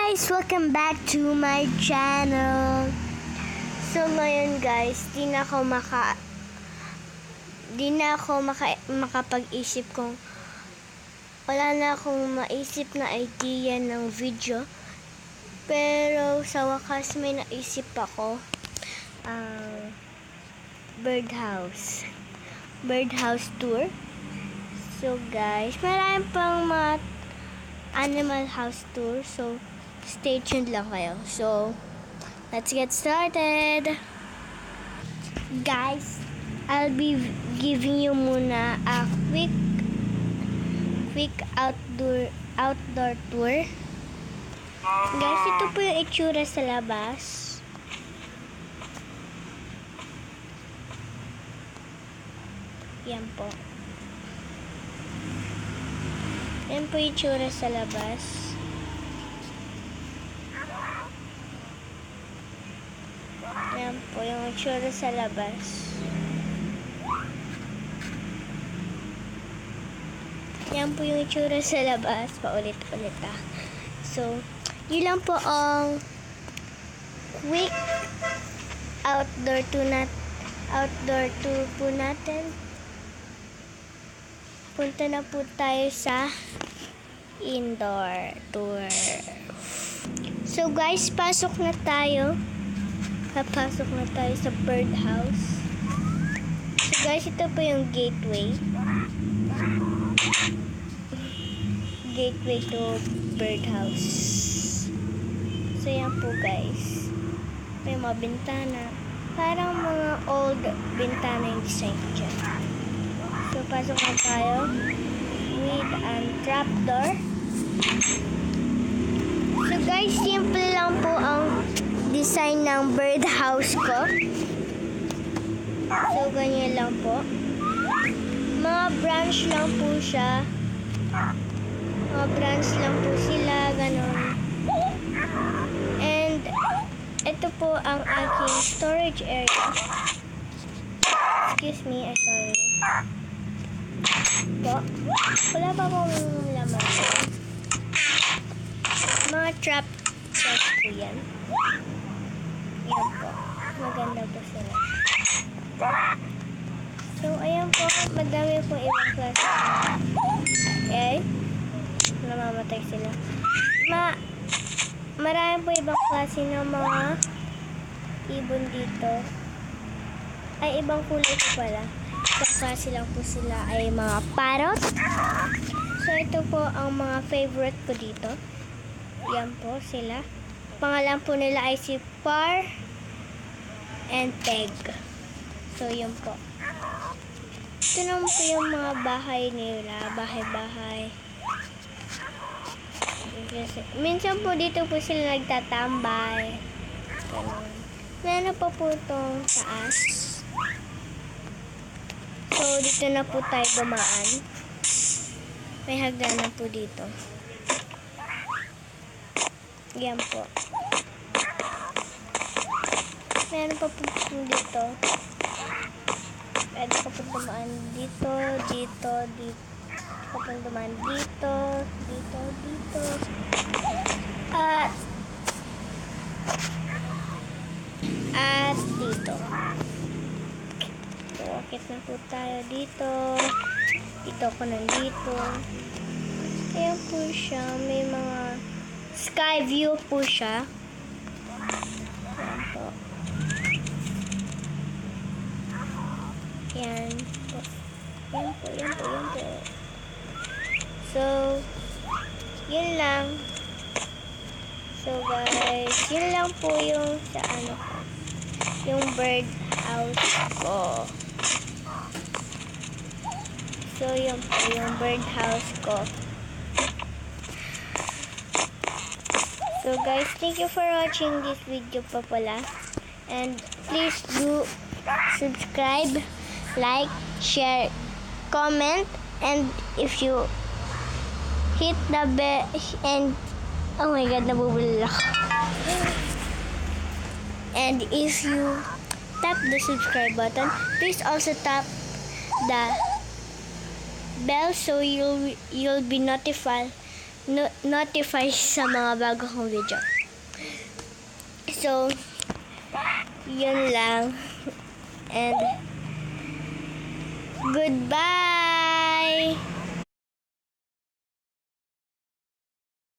guys! Welcome back to my channel. So ngayon guys, di na ako makapag-isip kung wala na akong maisip na idea ng video. Pero sa wakas may naisip ako ang birdhouse tour. So guys, marami pang mga animal house tour. So stay tuned lang kayo. So let's get started. Guys, I'll be giving you muna a quick outdoor tour. Guys, ito po yung itsura sa labas. Yan po. Yan po yung itsura sa labas. Yan po yung itsura sa labas. Yan po yung itsura sa labas. Paulit-ulit ah. So, yun lang po ang quick outdoor tour po natin. Punta na po tayo sa indoor tour. So guys, pasok na tayo. Papasok na tayo sa birdhouse. So guys, ito po yung gateway. Gateway to birdhouse. So yan po guys. May mga bintana. Parang mga old bintana yung design dyan. So pasok na tayo with a trapdoor. So guys, simple lang po ang design ng birdhouse ko. So ganyan lang po. Mga branch lang po siya. Mga branch lang po sila, ganon. And ito po ang aking storage area. Excuse me, sorry. Po. Wala pa akong laman. Mga trap po yan. Yan po. Maganda po sila. So, ayan po. Madami po ibang klase. Okay? Namamatay sila. Marami po ibang klase ng mga ibon dito. Ay, ibang kulay po pala. Kasi lang po sila ay mga parrot. So, ito po ang mga favorite ko dito. Yan po sila. Pangalan po nila ay si Par and Peg. So, yun po. Ito naman po yung mga bahay nila. Bahay-bahay. Minsan po dito po sila nagtatambay. Ganun. Meron pa po itong taas. So, dito na po tayo dumaan. May hagdanan po dito. Yan po. Meron pa po dito. Pwede pa po dumaan dito, dito, dito. Pa po dumaan dito, dito, dito. At dito. So, akit na po tayo dito. Dito ako nandito. Ayan po siya. May mga sky view po siya. Ayan po. Ayan po. Ayan po, ayan po, ayan po. So, yun lang. So, guys, yun lang po yung sa ano ko. Yung bird house ko. So, yun po yung bird house ko. So guys, thank you for watching this video pa pala. And please do subscribe, like, share, comment, and if you hit the bell and oh my god, nabubulol ako. And if you tap the subscribe button, please also tap the bell so you'll be notified notify sa mga bago kong video. So, yun lang. And, goodbye!